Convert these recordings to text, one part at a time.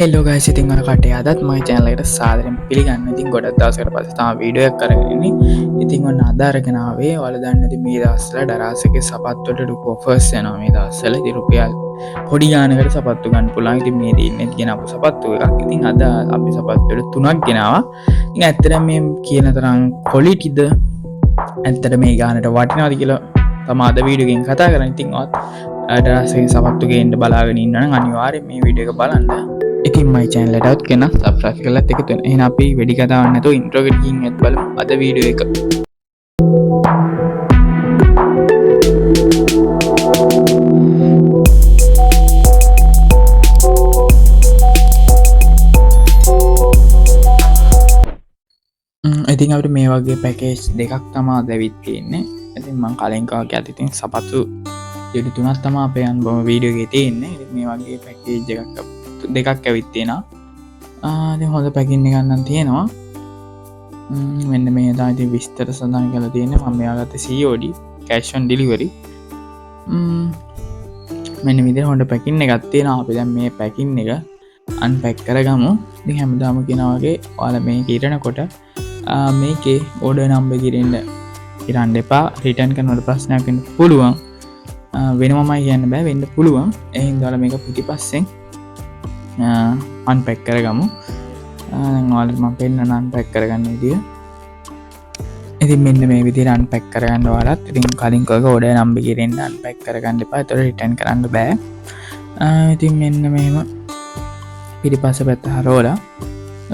හෙල්ලෝ guys, ඉතින් ඔය කටේ අදත් මගේ channel එකට සාදරයෙන් පිළිගන්න. ඉතින් ගොඩක් දවසකට පස්සේ තමයි වීඩියෝ එකක් අරගෙන ඉන්නේ. ඉතින් ඔන්න අද අරගෙන ආවේ ඔයාලා දන්නේ නැති මේ දවස්වල ඩරාසගේ සපත්තු වලට ලොකු offers යනවා මේ දවස්වල. ඉතින් රුපියල් පොඩි ගානකට සපත්තු ගන්න පුළුවන්. ඉතින් මේ දින්නේ ගෙනාපු සපත්තු එකක්. ඉතින් අද අපි සපත්තු වල තුනක් ගෙනාවා. ඉතින් ඇත්තටම මේ කියන තරම් qualityද ඇත්තට මේ ගානට වටිනවද කියලා තමයි අද වීඩියෝ එකෙන් කතා කරන්නේ. ඉතින් ඔත් ඩරාසගේ සපත්තු ගේන්න බලාගෙන ඉන්නනම් අනිවාර්යෙන් මේ වීඩියෝ එක බලන්න. ඉතින් මයි channel එකටත් කෙනා subscribe කරලා එකතු වෙන්න. එහෙනම් අපි වෙඩි කතාවක් නැතුව intro එකට ගිහින් එත් බලමු අද වීඩියෝ එක. ඉතින් අපිට මේ වගේ පැකේජ් දෙකක් තමයි දැවිත් තියෙන්නේ. ඉතින් මම කලින් කවගේ අද ඉතින් සපත්තු දෙවි තුනක් තමයි අපේ අන්බම වීඩියෝ එකේ තියෙන්නේ. ඉතින් මේ වගේ පැකේජ් දෙකක් ඇවිත් තියෙනවා. හොඳ පැකින්න ගන්නන් තියෙනවා. මෙන්න මේ තාති විස්තර සඳහන් කළ තියෙන මම මෙයාගත COD cash on delivery. මෙන්න විදිහට හොඳ පැකින්න එකක් තියෙනවා. අපි දැන් මේ පැකින් එක අන්පැක් කරගමු. ඉතින් හැමදාම කියනවා වගේ ඔයාලා මේ කිරනකොට මේකේ ඕඩර් නම්බර් කිරෙන්න ඉරන්න එපා. රිටර්න් කරනකොට ප්‍රශ්නයක් වෙන්න පුළුවන්. වෙනමමයි කියන්න බෑ, වෙන්න පුළුවන්. ඒ හින්දා ඔයාලා මේක පිටිපස්සෙන් අන්පැක් කරගමු. ඔයාලට මම පෙන්නන අන්පැක් කරගන්න විදිය. ඉතින් මෙන්න මේ විදිහට අන්පැක් කරගන්න ඔයාලත්. ඉතින් කලින් කවක ඕඩර් නම්බර් කිරෙන්න අන්පැක් කරගන්න එපා. ඒතර රිටර්න් කරන්න බෑ. ඉතින් මෙන්න මෙහෙම පිටිපස්ස පැත්ත හරවලා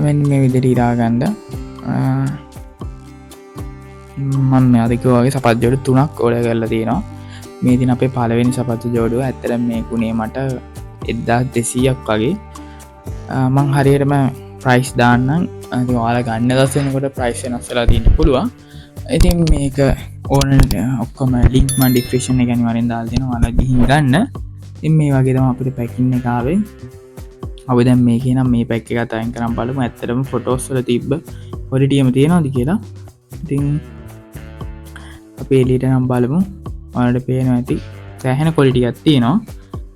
මෙන්න මේ විදිහට ඉරා ගන්න. මම මේ අද කිව්වා වගේ සපත් ජෝඩු 3ක් ඕඩර් කරලා තියෙනවා. මේ දින අපේ පළවෙනි සපත්තු ජෝඩුව. ඇත්තටම මේ ගුණේ මට 1200ක් වගේ. මං හරියටම ප්‍රයිස් දාන්නම්. ඉතින් ඔයාලා ගන්න දවස් වෙනකොට ප්‍රයිස් වෙනස් වෙලා තියෙන්න පුළුවන්. ඉතින් මේක ඕන ඔක්කොම ලින්ක් මම ඩිස්ක්‍රිප්ෂන් එකේ අනිවාර්යෙන් දාලා දෙනවා. ඔයාලා ගිහින් ගන්න. ඉතින් මේ වගේ තමයි අපිට පැකින් එක ආවේ. අපි දැන් මේකේ නම් මේ පැක් එක අතරින් කරන් බලමු. ඇත්තටම ෆොටෝස් වල තිබ්බ ක්වොලිටියම තියෙනවද කියලා. ඉතින් අපි එළියට නම් බලමු. ඔයාලට පේනවා ඇති සෑහෙන ක්වොලිටි එකක් තියෙනවා.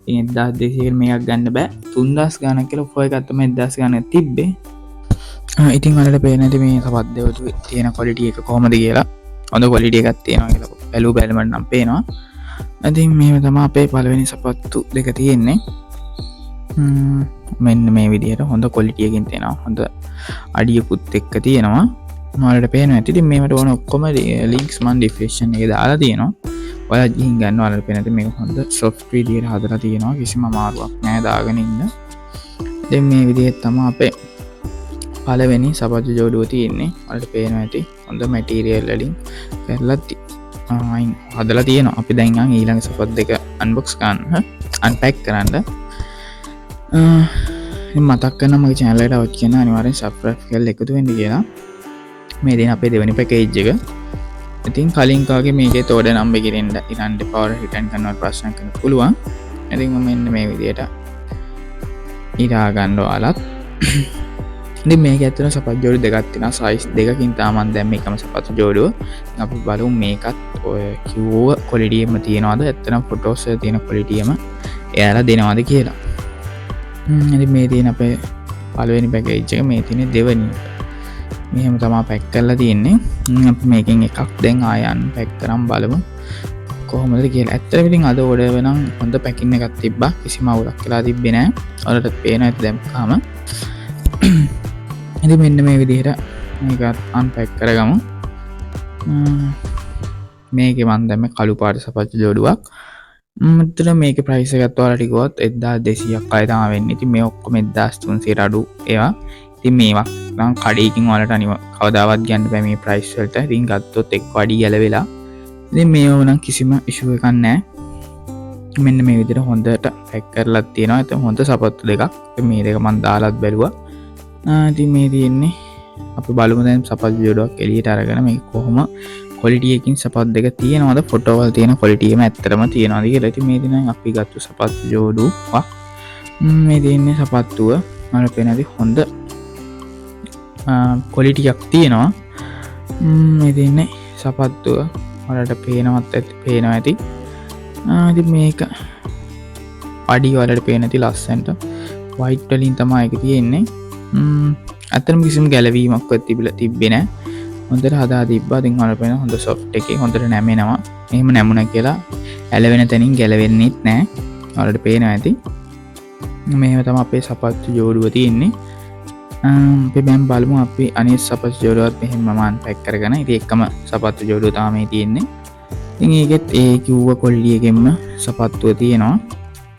ඉතින් 1200 මේකක් ගන්න බෑ. 3000 ගානක් කියලා ඔෆර් එකක් තමයි 1000 ගානක් තිබ්බේ. ඉතින් ඔයාලට පේන ඇති මේ සපත් දෙවතු තියෙන ක්වොලිටි එක කොහොමද කියලා. හොඳ ක්වොලිටි එකක් තියෙනවා කියලා බැලුමට නම් පේනවා. ඉතින් මේව තමයි අපේ පළවෙනි සපත්තු දෙක තියෙන්නේ. මෙන්න මේ විදිහට හොඳ ක්වොලිටි එකකින් තියෙනවා. හොඳ අඩියකුත් එක්ක තියෙනවා. ඔයාලට පේනවා ඇති. ඉතින් මේවට ඕන ඔක්කොම ලින්ක්ස් මම ඩිස්ක්‍රිප්ෂන් එකේ දාලා තියෙනවා. ඔයාලා ගිහින් ගන්න. ඔයාලට පේන ඇති මේක හොඳ සොෆ්ට් විදියට හදලා තියෙනවා. කිසිම අමාරුවක් නැහැ දාගෙන ඉන්න. දැන් මේ විදිහට තමයි අපේ පළවෙනි සපත්තු ජෝඩුව තියෙන්නේ. ඔයාලට පේනවා ඇති හොඳ මැටීරියල් වලින් කරලා හදලා තියෙනවා. අපි දැන් යන් ඊළඟ සපත් දෙක අන්බොක්ස් කරන්න, අන්පැක් කරන්න. මතක් කරන මගේ channel එකට අවුත් කියන අනිවාර්යෙන් subscribe කරලා එකතු වෙන්න කියලා. මේ දෙන අපේ දෙවෙනි පැකේජ් එක. ඉතින් කලින් කාගේ මේකේ තෝඩ නම්බර් කිරෙන්න ඉරන්න එපා. රිටර්න් කරනවට ප්‍රශ්නයක් වෙන්න පුළුවන්. ඉතින් මම මෙන්න මේ විදියට ඉරා ගන්න ඔයාලත්. ඉතින් මේක ඇත්තට සපත් ජෝඩු දෙකක් තියෙනවා. සයිස් දෙකකින් තමයි මම දැන් මේකම සපත් ජෝඩුව. අපි බලමු මේකත් ඔය කිව්ව ක්වොලිටි එකම තියනවාද? ඇත්තටම ෆොටෝස් වල තියෙන ක්වොලිටි එකම එයාලා දෙනවද කියලා. ඉතින් මේ තියෙන අපේ පළවෙනි පැකේජ් එක, මේ තියෙන දෙවෙනි. මෙහෙම තමයි පැක් කරලා තියෙන්නේ. අපි මේකෙන් එකක් දැන් ආයන් පැක් කරන් බලමු කොහොමද කියලා. ඇත්තටම ඉතින් අද ඕඩර් වෙනම් හොඳ පැකින් එකක් තිබ්බා. කිසිම අවුලක් වෙලා තිබ්බේ නැහැ. ඔයාලට පේනවා ඇති දැම්පුවාම. ඉතින් මෙන්න මේ විදිහට මේක අන්පැක් කරගමු. මේකේ මම දැන් මේ කළු පාට සපත්තු ජෝඩුවක්. මෙතන මේකේ ප්‍රයිස් එකත් ඔයාලට කිව්වොත් 1200ක් අය තමයි වෙන්නේ. ඉතින් මේ ඔක්කොම 1300 අඩු ඒවා. ඉතින් මේවා නම් කඩේකින් ඔයාලට කවදාවත් ගන්න බෑ මේ ප්‍රයිස් වලට. ඉතින් ගත්තොත් එක්ක අඩි ගැලවෙලා. ඉතින් මේව නම් කිසිම ඉෂුව එකක් නැහැ. මෙන්න මේ විදිහට හොඳට පැක් කරලා තියෙනවා. ඉතින් හොඳ සපත්තු දෙකක්. මේ දෙක මම දාලාත් බැලුවා. ඉතින් මේ තියෙන්නේ අපි බලමු දැන් සපත්තු ජෝඩුවක් එළියට අරගෙන මේක කොහොම ක්වොලිටි එකකින් සපත් දෙක තියෙනවද, ෆොටෝ වල තියෙන ක්වොලිටි එකම ඇත්තටම තියෙනවද කියලා. ඉතින් මේ දින අපි ගත්ත සපත්තු ජෝඩුවක්. මේ තියෙන්නේ සපත්තුව මම පේනදී හොඳ ක්වොලිටි එකක් තියෙනවා. මේ තියෙන්නේ සපත්තුව ඔයාලට පේනවා ඇති. ඉතින් මේක අඩි වලට පේන ඇති ලස්සනට වයිට් වලින් තමයි එක තියෙන්නේ. අතරම කිසිම ගැලවීමක්වත් තිබ්බේ නැහැ. හොඳට හදා තිබ්බා. ඉතින් ඔයාලට පේන හොඳ සොෆ්ට් එකේ හොඳට නැමෙනවා. එහෙම නැමුණා කියලා ඇලවෙන තැනින් ගැලවෙන්නෙත් නැහැ. ඔයාලට පේනවා ඇති. මෙහෙම තමයි අපේ සපත්තු ජෝඩුව තියෙන්නේ. අපි දැන් බලමු අපි අනිත් සපත්තු ජෝඩුවත් මෙහෙම මම අන්පැක් කරගෙන ඉතින් එකම සපත්තු ජෝඩුව තමයි තියෙන්නේ. ඉතින් ඒකෙත් ඒ කිව්ව කොල්ලියගෙන්ම සපත්තුව තියෙනවා.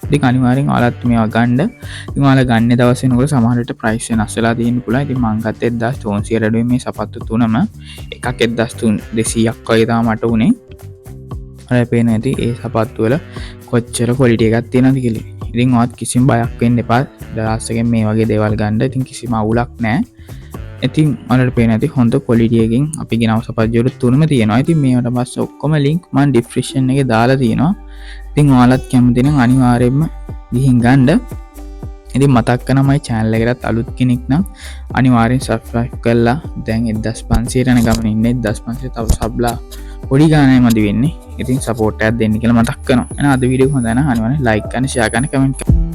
ඉතින් අනිවාර්යෙන් ඔයාලත් මේවා ගන්න. ඉතින් ඔයාලා ගන්න දවස් වෙනකොට සමහර විට ප්‍රයිස් වෙනස් වෙලා තියෙන්න පුළුවන්. ඉතින් මම ගත්තේ 1400 රඩුවේ මේ සපත්තු තුනම එකක් 1200ක් වගේ තමයි මට උනේ. ඔයාලා පේන ඇති ඒ සපත්තු වල කොච්චර ක්වොලිටි එකක් තියෙනවද කියලා. ඉතින් ඔයත් කිසිම බයක් වෙන්න එපා. දවස් එකෙන් මේ වගේ දේවල් ගන්න. ඉතින් කිසිම අවුලක් නැහැ. ඉතින් ඔයාලට පේන ඇති හොඳ ක්වොලිටි එකකින් අපි ගෙනව සපත්තු ජෝඩු තුනම තියෙනවා. ඉතින් මේවට පස්සේ ඔක්කොම link මම description එකේ දාලා තියෙනවා. ඉතින් ඔයාලත් කැමති නම් අනිවාර්යයෙන්ම ගිහින් ගන්න. ඉතින් මතක් කරනවා මගේ channel එකටත් අලුත් කෙනෙක් නම් අනිවාර්යෙන් subscribe කරලා දැන් 1500 යන ගමන ඉන්නේ. 1500 තව සබ්ලා පොඩි ගානයි මදි වෙන්නේ. ඉතින් support එකක් දෙන්න කියලා මතක් කරනවා. එහෙනම් අද වීඩියෝ හොඳ නැහැ. අනිවාර්යෙන් like කරන්න, share කරන්න, comment කරන්න.